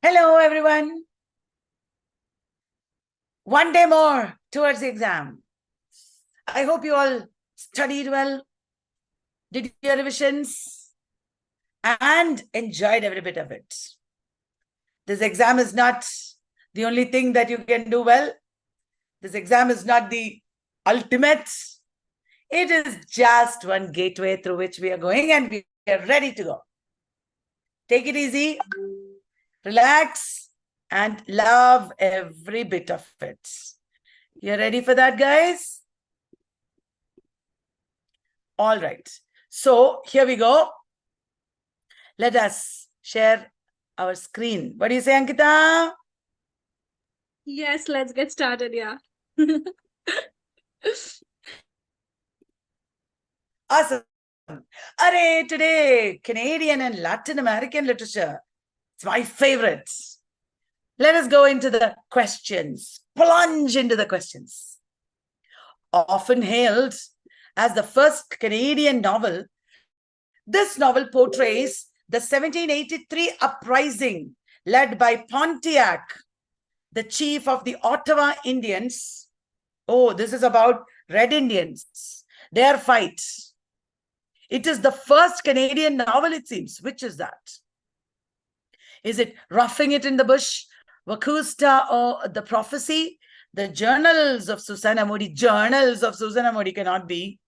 Hello, everyone. One day more towards the exam. I hope you all studied well, did your revisions, and enjoyed every bit of it. This exam is not the only thing that you can do well. This exam is not the ultimate. It is just one gateway through which we are going, and we are ready to go. Take it easy, relax, and love every bit of it. You ready for that, guys? All right. So here we go. Let us share our screen. What do you say, Ankita? Yes, let's get started. Yeah. Awesome. Array, today, Canadian and Latin American literature. It's my favorite. Let us go into the questions. Plunge into the questions. Often hailed as the first Canadian novel, this novel portrays the 1783 uprising led by Pontiac, the chief of the Ottawa Indians. Oh, this is about Red Indians, their fight. It is the first Canadian novel, it seems. Which is that? Is it Roughing It in the Bush, Wakusta, or The Prophecy? The Journals of Susanna Moody. Journals of Susanna Moody cannot be.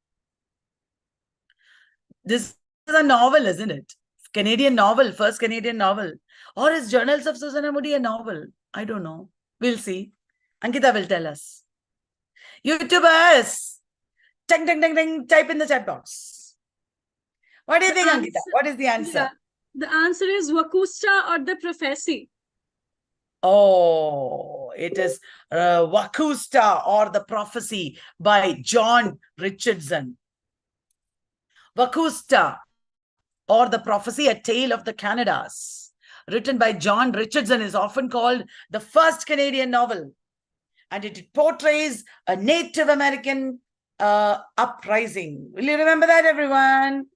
This is a novel, isn't it? Canadian novel, first Canadian novel. Or is Journals of Susanna Moody a novel? I don't know. We'll see. Ankita will tell us. YouTubers, ding, ding, ding, ding, type in the chat box. What do you think, Ankita? What is the answer? Yeah, the answer is Wakusta or The Prophecy. Oh, it is Wakusta or The Prophecy by John Richardson. Wakusta or The Prophecy, A Tale of the Canadas, written by John Richardson, is often called the first Canadian novel. And it portrays a Native American uprising. Will you remember that, everyone?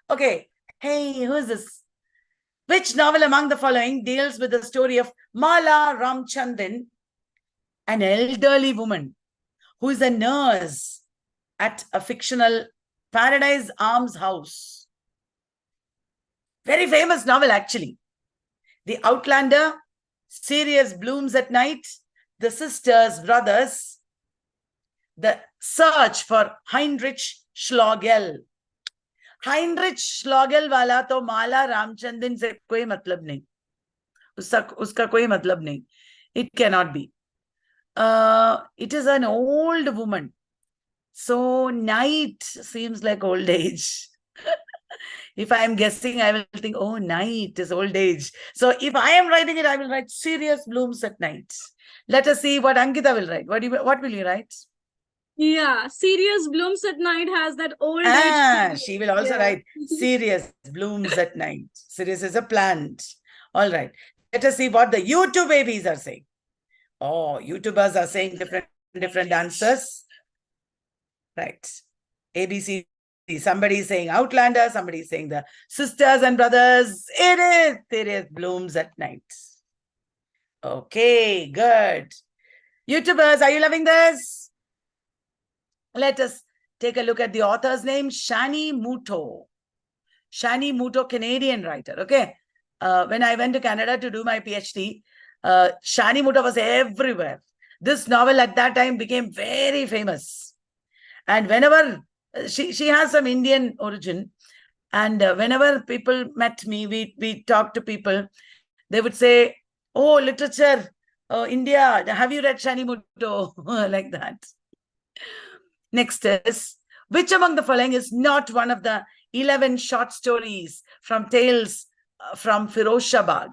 Okay. Hey, who is this? Which novel among the following deals with the story of Mala Ramchandran, an elderly woman who is a nurse at a fictional Paradise Arms house? Very famous novel, actually. The Outlander, Sirius Blooms at Night, The Sisters, Brothers, The Search for Heinrich Schlegel. Heinrich Schlegel वाला तो माला रामचंद्रन से कोई मतलब नहीं, उसका कोई मतलब नहीं. It cannot be. It is an old woman. So night seems like old age. If I am guessing, I will think, oh, night is old age. So if I am writing it, I will write Sirius Blooms at Night. Let us see what Ankita will write. What will you write? Yeah, Sirius Blooms at Night has that old age. She will also write Sirius Blooms at Night. Sirius is a plant. All right. Let us see what the YouTube babies are saying. Oh, YouTubers are saying different answers. Right. ABC. Somebody is saying Outlander. Somebody is saying The Sisters and Brothers. It is Sirius Blooms at Night. Okay, good. YouTubers, are you loving this? Let us take a look at the author's name, Shani Muto. Shani Muto, Canadian writer. Okay. When I went to Canada to do my PhD, Shani Muto was everywhere. This novel at that time became very famous. And whenever she has some Indian origin, and whenever people met me, we talked to people, they would say, oh, literature, India, have you read Shani Muto? Like that. Next is, which among the following is not one of the 11 short stories from Tales from Firozshabad?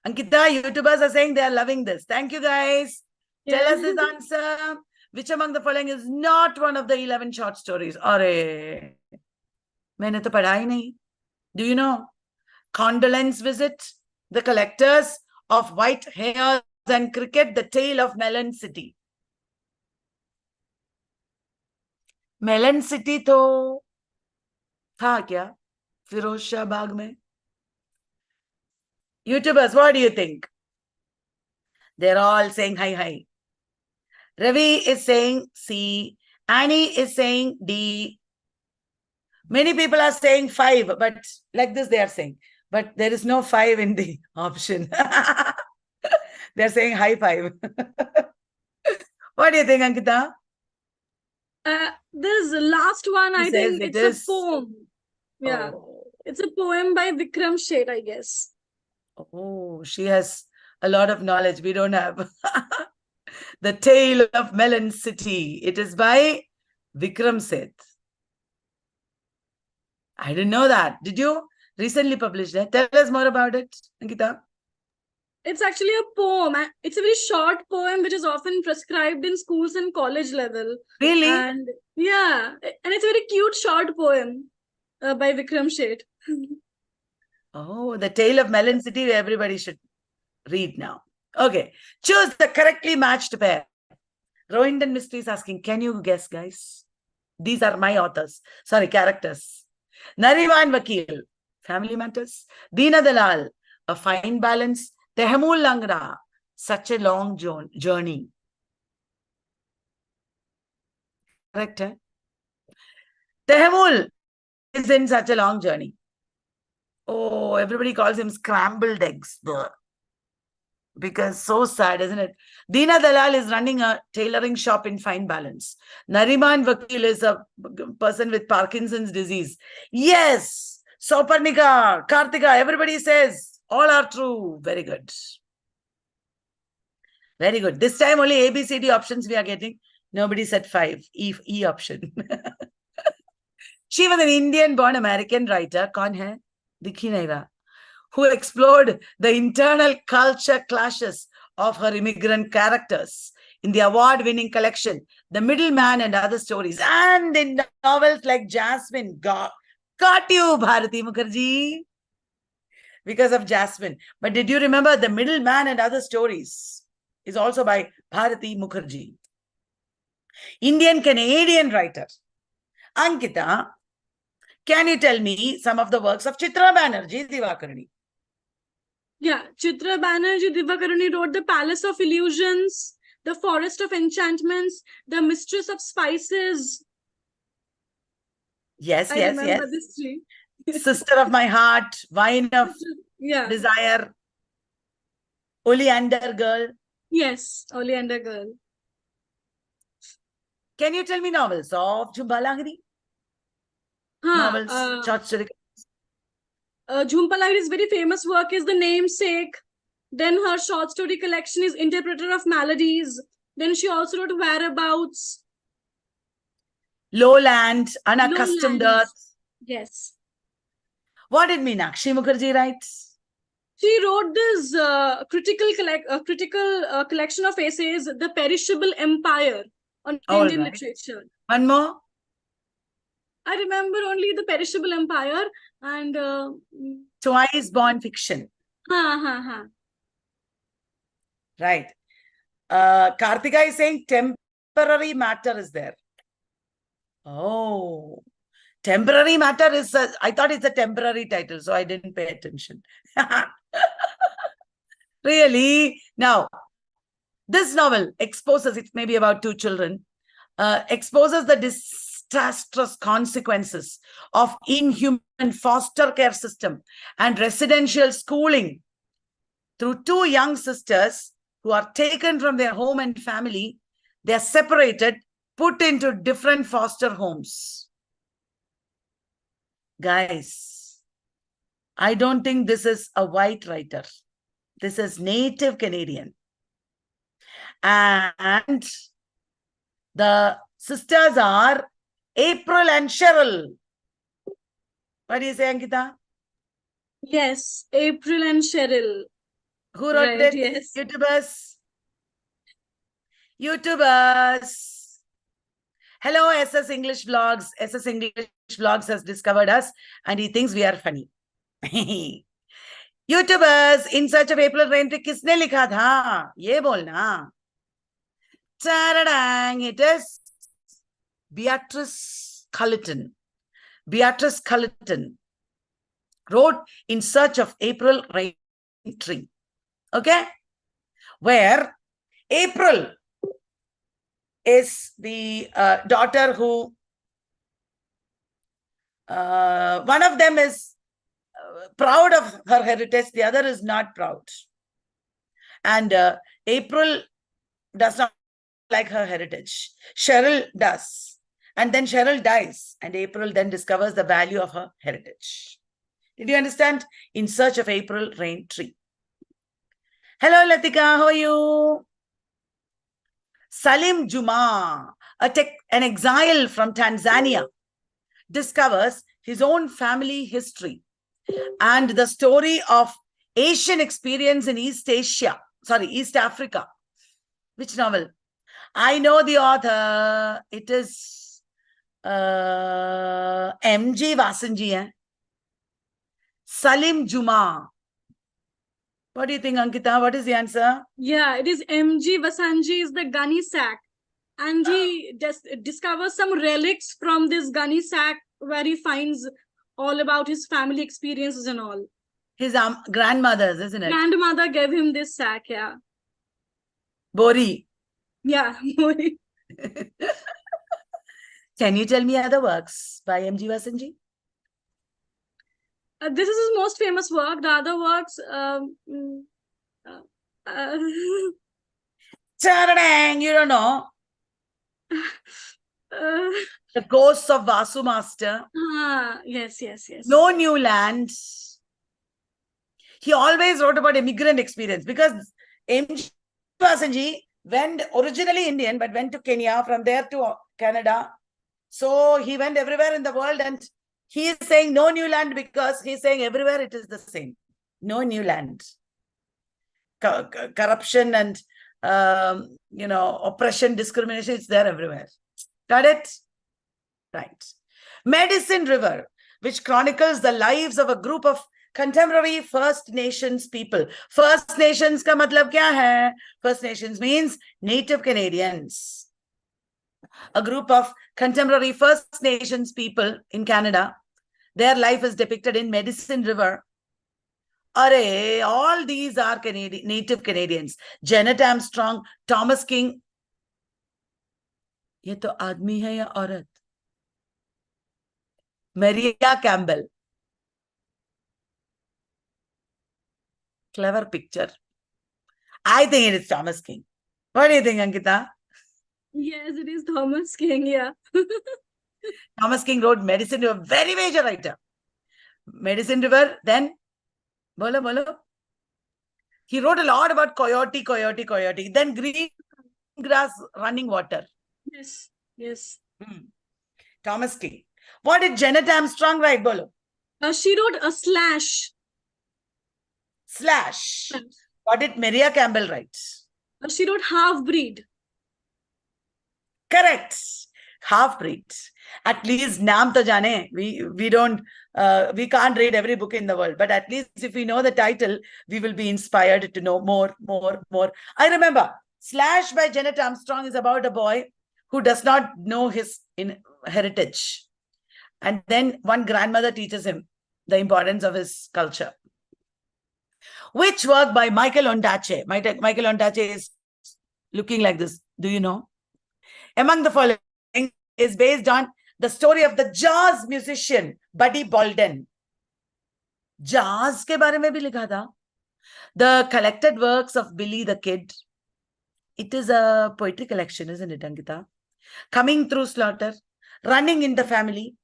Ankita, YouTubers are saying they are loving this. Thank you, guys. Yeah. Tell us this answer. Which among the following is not one of the 11 short stories? Arre, मैंने तो पढ़ा ही नहीं. Do you know? Condolence Visit, The Collectors of White Hairs and Cricket, The Tale of Melon City. Melon City तो था क्या फिरोजशाह बाग में? YouTubers, what do you think? They're all saying hi, hi. Ravi is saying C. Annie is saying D. Many people are saying 5, but like this they are saying. But there is no 5 in the option. They're saying high 5. What do you think, Ankita? This last one, He I says think it it's is. a poem. Yeah. Oh. It's a poem by Vikram Sheth, I guess. Oh, she has a lot of knowledge. We don't have. The Tale of Melon City. It is by Vikram Seth. I didn't know that. Did you? Recently published that. Tell us more about it, Ankita. It's actually a poem. It's a very short poem which is often prescribed in schools and college level. Really? And yeah, and it's a very cute short poem by Vikram Sheth. Oh, The Tale of Melon City, everybody should read now. Okay, choose the correctly matched pair. Rohinton Mystery is asking, can you guess, guys? These are my authors. Sorry, characters. Nariman Vakil, Family Matters. Deena Dalal, A Fine Balance. Tehmul Langra, Such a Long Journey. Correct, eh? Tehmul is in Such a Long Journey. Oh, everybody calls him scrambled eggs. Because so sad, isn't it? Deena Dalal is running a tailoring shop in Fine Balance. Nariman Vakil is a person with Parkinson's disease. Yes, Soparnika, Kartika, everybody says all are true. Very good. Very good. This time only ABCD options we are getting. Nobody said 5. E option. She was an Indian-born American writer. Kaun hai? Dikhi nahi raha. Who explored the internal culture clashes of her immigrant characters in the award-winning collection, The Middleman and Other Stories, and in novels like Jasmine. Got you, Bharati Mukherjee, because of Jasmine. But did you remember The Middleman and Other Stories is also by Bharati Mukherjee. Indian-Canadian writer. Ankita, can you tell me some of the works of Chitra Banerjee Divakaruni? Yeah, Chitra Banerjee Divakaruni wrote The Palace of Illusions, The Forest of Enchantments, The Mistress of Spices. Yes, I yes, remember yes. this three. Sister of My Heart, Wine of Desire, Oleander Girl. Yes, Oleander Girl. Can you tell me novels of Jhumpa Lahiri? Novels, short story. Jhumpa Lahiri's very famous work is The Namesake. Then her short story collection is Interpreter of Maladies. Then she also wrote Whereabouts. Lowland, Unaccustomed Earth. Yes. What did Meenakshi Mukherjee write? She wrote this critical collection of essays, The Perishable Empire, on Indian literature. One more? I remember only The Perishable Empire and... Twice Born Fiction. Right. Kartika is saying temporary matter is there. Oh. Temporary matter is, I thought it's a temporary title, so I didn't pay attention. Really? Now, this novel exposes, it may be about 2 children, exposes the disastrous consequences of inhuman foster care system and residential schooling through 2 young sisters who are taken from their home and family. They are separated, put into different foster homes. Guys, I don't think this is a white writer. This is native Canadian. And the sisters are April and Cheryl. What do you say, Ankita? Yes, April and Cheryl. Who wrote it? Yes. YouTubers. Hello, SS English Vlogs. SS English Vlogs has discovered us and he thinks we are funny. YouTubers, In Search of April Rain पे किसने लिखा था? ये बोलना. Ta-da-dang, it is Beatrice Culleton. Beatrice Culleton wrote In Search of April Rain Tree. Okay? where April is the daughter who, one of them is proud of her heritage, the other is not proud. And April does not like her heritage. Cheryl does. And then Cheryl dies, and April then discovers the value of her heritage. Did you understand? In Search of April Rain Tree. Hello, Latika. How are you? Salim Juma, an exile from Tanzania, discovers his own family history and the story of Asian experience in East Africa. Which novel? I know the author. It is M.G. Vasanji. Salim Juma. What do you think, Ankita? What is the answer? Yeah, it is M.G. Vasanji is the gunny sack. And he discovers some relics from this gunny sack where he finds all about his family experiences and all. His grandmother's, isn't it? Grandmother gave him this sack, yeah. Bori. Yeah, Bori. Can you tell me other works by M.G. Vasanji? This is his most famous work. The other works... you don't know. The Ghosts of Vasu Master. Yes. No New Land. He always wrote about immigrant experience because M.G. Vasanji went originally Indian, but went to Kenya, from there to Canada. So he went everywhere in the world, and he is saying no new land because he's saying everywhere it is the same. No new land. Corruption and, oppression, discrimination, it's there everywhere. Got it? Right. Medicine River, which chronicles the lives of a group of contemporary First Nations people. First Nations ka matlab kya hai? First Nations means Native Canadians. A group of contemporary First Nations people in Canada. Their life is depicted in Medicine River. All these are Native Canadians. Janet Armstrong, Thomas King. ये तो आदमी है या औरत? Maria Campbell. Clever picture. I think it is Thomas King. What do you think, Ankita? Yes, it is Thomas King, yeah. Thomas King wrote Medicine River, very major writer. Medicine River, then, bolo. He wrote a lot about coyote. Then green grass, running water. Yes. Thomas King. What did Janet Armstrong write, bolo? She wrote a slash. Slash. What did Maria Campbell write? She wrote half-breed. Correct. Half-breed. At least naam to jane. We don't, we can't read every book in the world, but at least if we know the title, we will be inspired to know more. I remember Slash by Janet Armstrong is about a boy who does not know his heritage. And then one grandmother teaches him the importance of his culture. Which work by Michael Ondaatje? Michael Ondaatje is looking like this. Do you know? Among the following is based on the story of the jazz musician Buddy Bolden. Jazz ke baare mein bhi likha tha. The collected works of Billy the Kid. It is a poetry collection, isn't it, Ankita? Coming Through Slaughter. Running in the Family.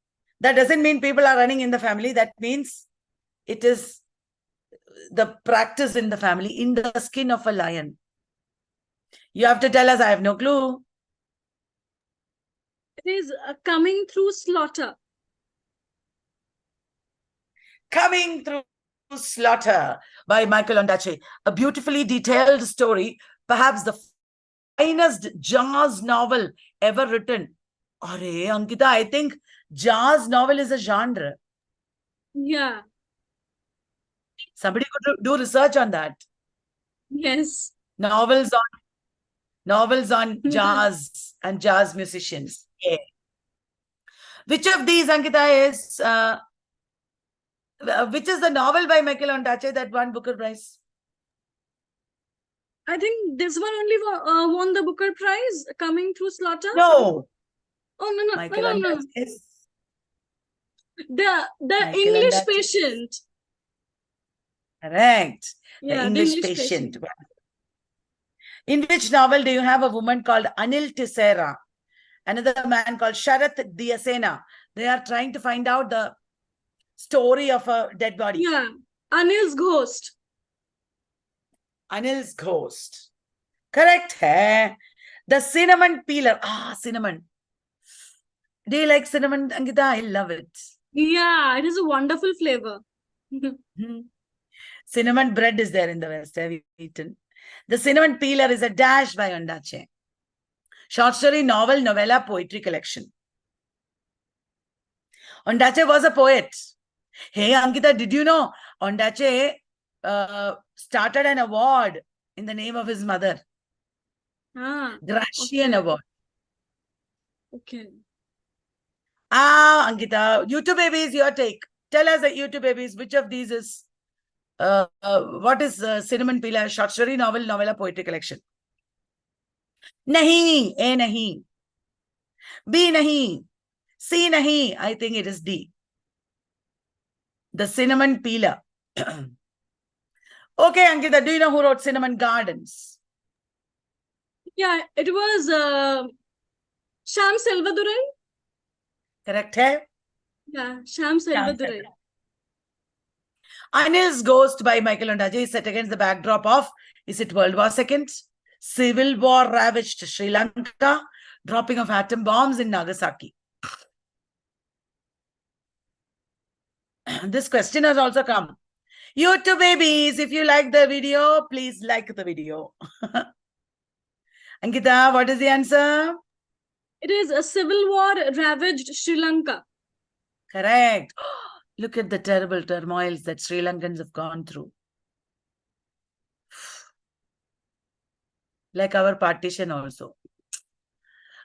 That doesn't mean people are running in the family. That means it is the practice in the family. In the Skin of a Lion. You have to tell us. I have no clue. It is Coming Through Slaughter. Coming Through Slaughter by Michael Ondaatje. A beautifully detailed story, perhaps the finest jazz novel ever written. Ankita, I think jazz novel is a genre. Yeah. Somebody could do research on that. Yes. Novels on jazz and jazz musicians. Yeah. Which of these, Ankita, is which is the novel by Michael Ondaatje that won Booker Prize? I think this one only won the Booker Prize, Coming Through Slaughter. No. Oh, no, no, Michael no, no, no. Ondaatje's The Michael English Ondaatje. Patient. Correct. The Yeah, the English English Patient. Patient. In which novel do you have a woman called Anil Tisera, another man called Sharath Diyasena? They are trying to find out the story of a dead body. Yeah, Anil's Ghost. Anil's Ghost. Correct. Hai. The Cinnamon Peeler. Ah, cinnamon. Do you like cinnamon, Ankita? I love it. Yeah, it is a wonderful flavor. Cinnamon bread is there in the West. Have you eaten? The Cinnamon Peeler is a dash by Ondaatje. Short story, novel, novella, poetry collection. Ondaatje was a poet. Hey, Ankita, did you know Ondaatje started an award in the name of his mother? Gracian Okay. Award. Okay. Ankita, YouTube babies, your take. Tell us at YouTube babies, which of these is, what is Cinnamon Peeler, short story, novel, novella, poetry collection? Nahi, A nahi. B nahi. C nahi. I think it is D. The Cinnamon Peeler. Okay, Ankita, do you know who wrote Cinnamon Gardens? Yeah, it was Sham Selvadurai. Correct hai? Yeah, Sham Selvadurai. Anil's Ghost by Michael Ondaatje is set against the backdrop of, is it World War II? Civil war ravaged Sri Lanka, dropping of atom bombs in Nagasaki. This question has also come. YouTube babies, if you like the video, please like the video. Ankita, what is the answer? It is a civil war ravaged Sri Lanka. Correct. Look at the terrible turmoils that Sri Lankans have gone through. Like our partition also.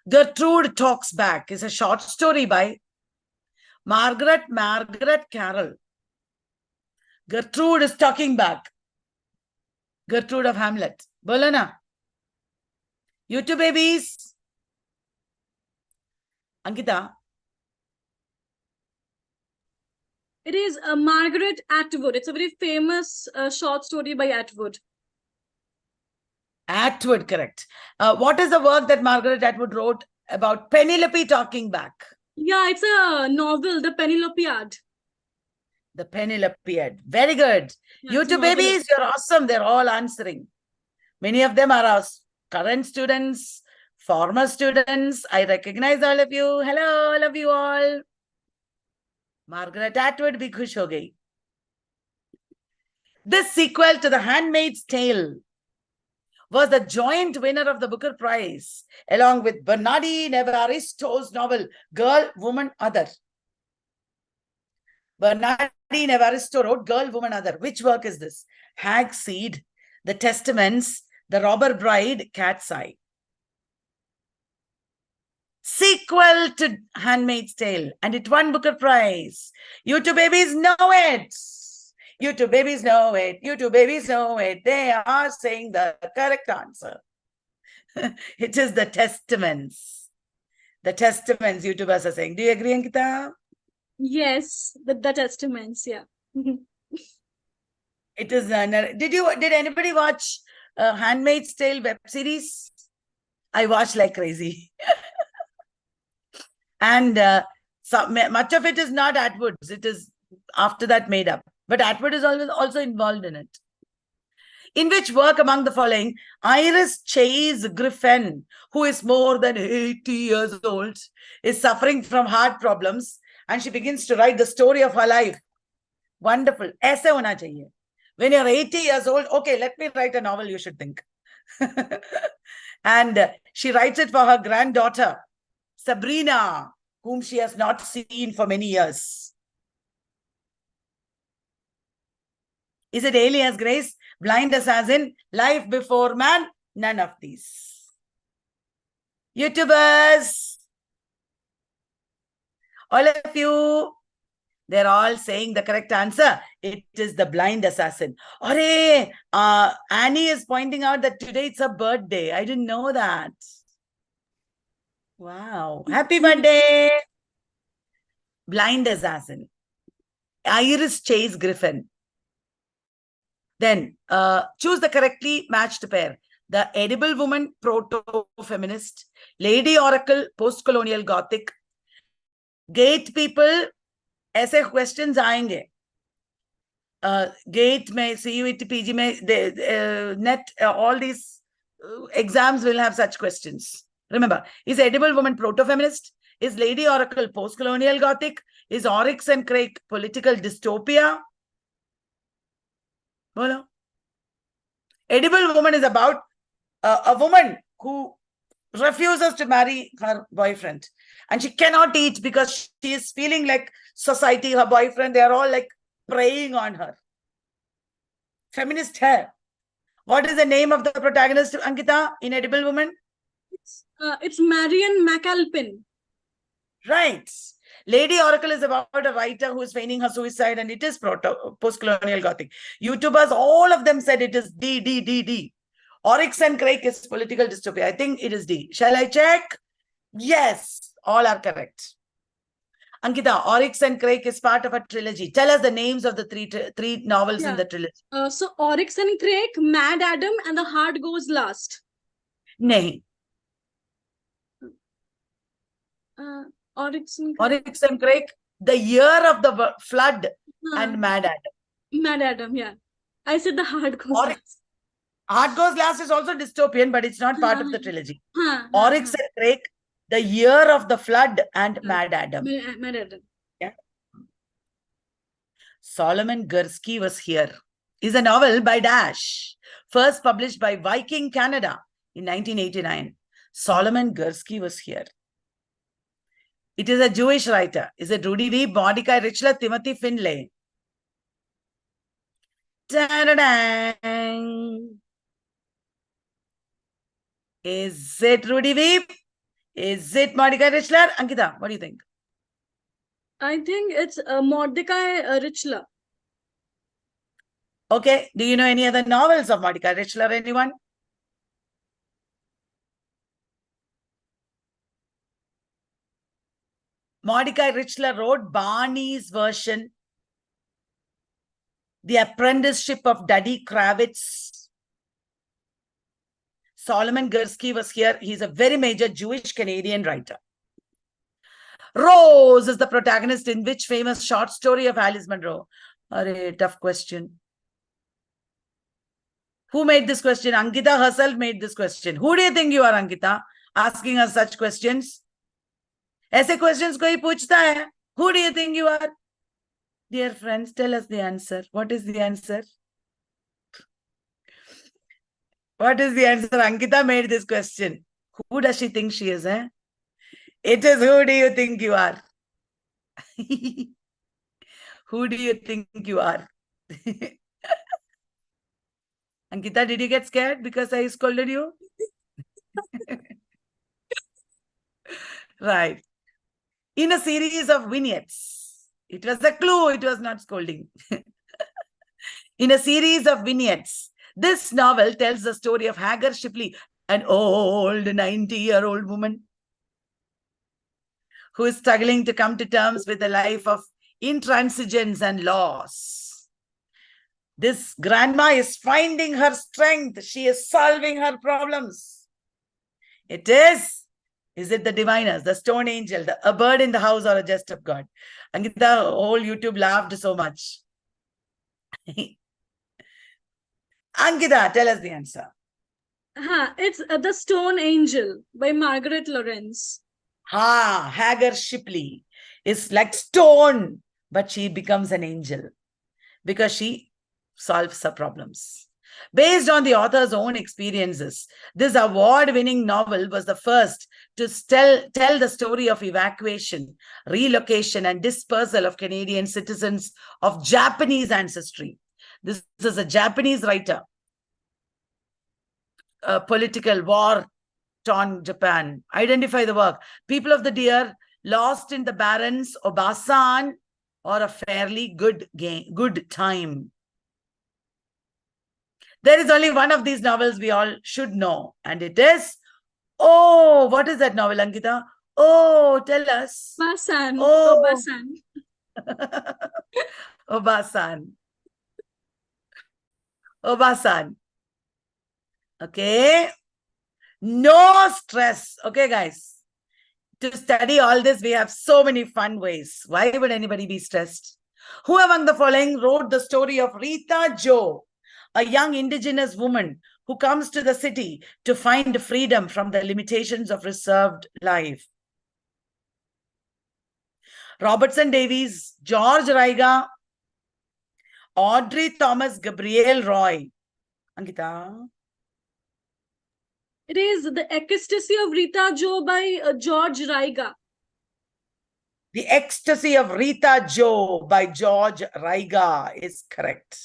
Gertrude Talks Back is a short story by Margaret Carroll. Gertrude is talking back. Gertrude of Hamlet. Bolo na. YouTube babies. Ankita. It is Margaret Atwood. It's a very famous short story by Atwood. Atwood, correct. What is the work that Margaret Atwood wrote about Penelope talking back? Yeah, it's a novel, The Penelopiad. The Penelopiad. Very good. Yeah, YouTube babies, you're awesome. They're all answering. Many of them are our current students, former students. I recognize all of you. Hello, all of you all. Margaret Atwood bhi khush ho gayi. This sequel to The Handmaid's Tale was the joint winner of the Booker Prize, along with Bernardine Evaristo's novel, Girl, Woman, Other. Bernardine Evaristo wrote Girl, Woman, Other. Which work is this? Hag's Seed, The Testaments, The Robber Bride, Cat's Eye. Sequel to Handmaid's Tale, and it won Booker Prize. YouTube babies know it. YouTube babies know it. YouTube babies know it. They are saying the correct answer. It is The Testaments. The Testaments, YouTubers are saying. Do you agree, Ankita? Yes, the Testaments, yeah. It is. Did anybody watch Handmaid's Tale web series? I watched like crazy. And much of it is not Atwood's. It is after that made up. But Atwood is always also involved in it. In which work among the following, Iris Chase Griffin, who is more than 80 years old, is suffering from heart problems, and she begins to write the story of her life. Wonderful. Aise hona chahiye. When you're 80 years old, okay, let me write a novel, you should think. And she writes it for her granddaughter, Sabrina, whom she has not seen for many years. Is it Alias Grace, Blind Assassin, Life Before Man? None of these. YouTubers, all of you, They're all saying the correct answer. It is the blind assassin. Arey, Annie is pointing out that today it's her birthday. I didn't know that. Wow. Happy birthday. Blind assassin. Iris Chase Griffin. Then choose the correctly matched pair. The Edible Woman, proto-feminist. Lady Oracle, post-colonial Gothic. Gate people, ऐसे questions आएंगे. Gate में, CUET, PG में, net, all these exams will have such questions. Remember, is Edible Woman proto-feminist? Is Lady Oracle post-colonial Gothic? Is Oryx and Crake political dystopia? Bolo. Edible Woman is about a woman who refuses to marry her boyfriend. And she cannot eat because she is feeling like society, her boyfriend, they are all like preying on her. Feminist hai. What is the name of the protagonist, Ankita, in Edible Woman? It's Marion McAlpin. Right. Lady Oracle is about a writer who is feigning her suicide, and it is post-colonial Gothic. YouTubers, all of them said it is D. Oryx and Crake is political dystopia. I think it is D. Shall I check? Yes, all are correct. Ankita, Oryx and Crake is part of a trilogy. Tell us the names of the three novels in the trilogy. So Oryx and Crake, Mad Adam, and The Heart Goes Last. Nahi. Oryx and Crake, The Year of the Flood, and Mad Adam. Mad Adam, yeah. I said The Heart Goes Last. Heart Goes Last is also dystopian, but it's not part of the trilogy. Oryx and Crake, The Year of the Flood, and Mad Adam. Mad Adam. Yeah. Solomon Gursky Was Here is a novel by Dash, first published by Viking Canada in 1989. Solomon Gursky Was Here. It is a Jewish writer. Is it Rudy Weeb, Mordecai Richler, Timothy Finlay? Ta-da-dang. Is it Rudy Weeb? Is it Mordecai Richler? Ankita, what do you think? I think it's Mordecai Richler. Okay. Do you know any other novels of Mordecai Richler? Anyone? Mordecai Richler wrote Barney's version, The Apprenticeship of Duddy Kravitz. Solomon Gursky Was Here. He's a very major Jewish Canadian writer. Rose is the protagonist in which famous short story of Alice Munro? Arey, tough question. Who made this question? Ankita herself made this question. Who do you think you are, Ankita? Asking us such questions. ऐसे questions कोई पूछता है? Who do you think you are? Dear friends, tell us the answer. What is the answer? What is the answer? Ankita made this question. Who does she think she is? Eh? It is who do you think you are? Who do you think you are? Ankita, did you get scared because I scolded you? Right. In a series of vignettes. It was a clue, it was not scolding. In a series of vignettes, this novel tells the story of Hagar Shipley, an old 90-year-old woman who is struggling to come to terms with a life of intransigence and loss. This grandma is finding her strength. She is solving her problems. Is it the diviners, the stone angel, a bird in the house, or a jest of God? Ankita, whole YouTube laughed so much. Ankita, tell us the answer. It's The Stone Angel by Margaret Lawrence. Hagar Shipley is like stone, but she becomes an angel because she solves her problems. Based on the author's own experiences, this award-winning novel was the first to tell the story of evacuation, relocation, and dispersal of Canadian citizens of Japanese ancestry. This is a Japanese writer. Political war-torn Japan. Identify the work. People of the Deer, Lost in the Barrens, Obasan, or a fairly good time. There is only one of these novels we all should know, and it is, oh, what is that novel, Ankita? Oh, tell us. Obasan. Oh, Obasan. Obasan. Obasan. Okay. No stress. Okay, guys. To study all this, we have so many fun ways. Why would anybody be stressed? Who among the following wrote the story of Rita Jo, a young indigenous woman who comes to the city to find freedom from the limitations of reserved life? Robertson Davies, George Raiga, Audrey Thomas Gabrielle Roy. Ankita? It is The Ecstasy of Rita Jo by George Raiga. The Ecstasy of Rita Jo by George Raiga is correct.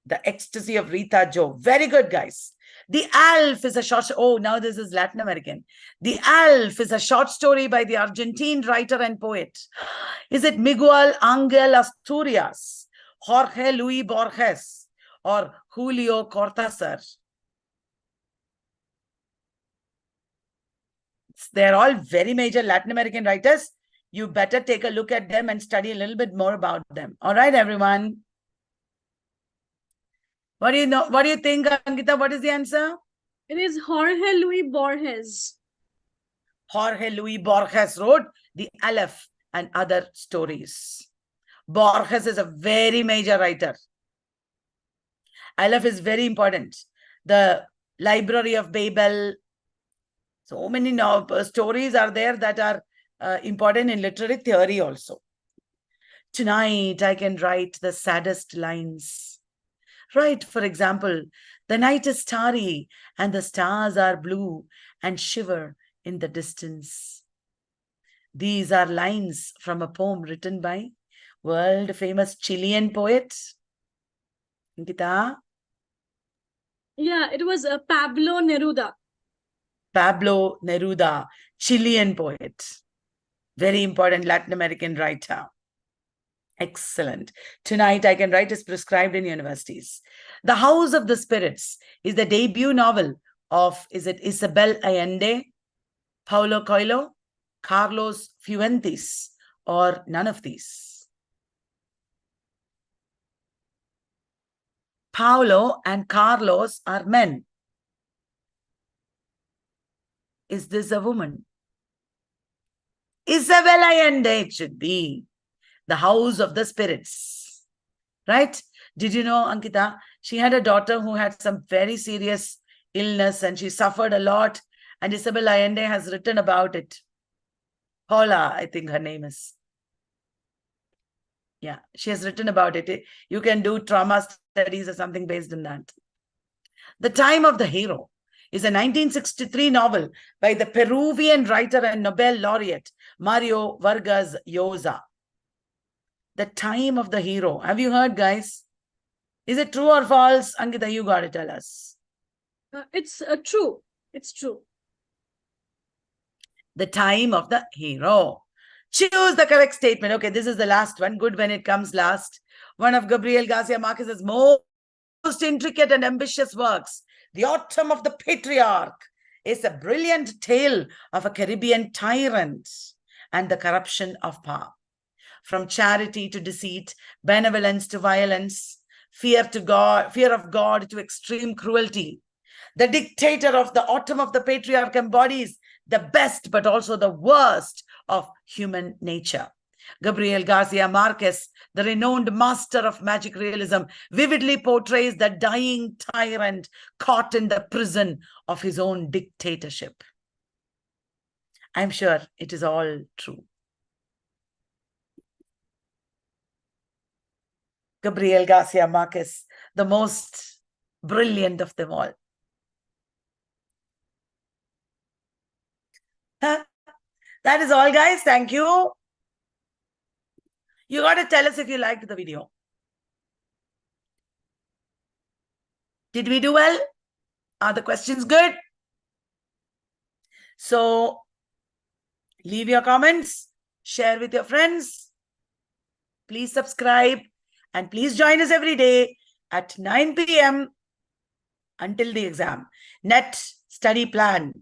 The Ecstasy of Rita Jo. Very good, guys. The Alf is a short... Oh, now this is Latin American. The Alf is a short story by the Argentine writer and poet. Is it Miguel Angel Asturias, Jorge Luis Borges, or Julio Cortázar? They're all very major Latin American writers. You better take a look at them and study a little bit more about them. All right, everyone. What do you know? What do you think, Ankita? What is the answer? It is Jorge Luis Borges. Jorge Luis Borges wrote The Aleph and Other Stories. Borges is a very major writer. Aleph is very important. The Library of Babel. So many stories are there that are important in literary theory also. Tonight I can write the saddest lines. Write, for example, the night is starry and the stars are blue and shiver in the distance. These are lines from a poem written by world-famous Chilean poet. Ankita? Yeah, it was Pablo Neruda. Pablo Neruda, Chilean poet. Very important Latin American writer. Excellent. Tonight I Can Write is prescribed in universities. The House of the Spirits is the debut novel of, is it Isabel Allende, Paulo Coelho, Carlos Fuentes, or none of these? Paulo and Carlos are men. Is this a woman? Isabel Allende, it should be. The House of the Spirits, right? Did you know, Ankita, she had a daughter who had some very serious illness and she suffered a lot, and Isabel Allende has written about it. Paula, I think her name is. Yeah, she has written about it. You can do trauma studies or something based on that. The Time of the Hero is a 1963 novel by the Peruvian writer and Nobel laureate Mario Vargas Llosa. The Time of the Hero. Have you heard, guys? Is it true or false? Ankita, you got to tell us. It's true. It's true. The Time of the Hero. Choose the correct statement. Okay, this is the last one. Good when it comes last. One of Gabriel Garcia Marquez's most intricate and ambitious works, The Autumn of the Patriarch, is a brilliant tale of a Caribbean tyrant and the corruption of power. From charity to deceit, benevolence to violence, fear of God to extreme cruelty. The dictator of The Autumn of the Patriarch embodies the best but also the worst of human nature. Gabriel Garcia Marquez, the renowned master of magic realism, vividly portrays the dying tyrant caught in the prison of his own dictatorship. I'm sure it is all true. Gabriel Garcia Marquez, the most brilliant of them all. That is all, guys. Thank you. You got to tell us if you liked the video. Did we do well? Are the questions good? So leave your comments, share with your friends. please subscribe and please join us every day at 9 p.m. until the exam. Net study plan.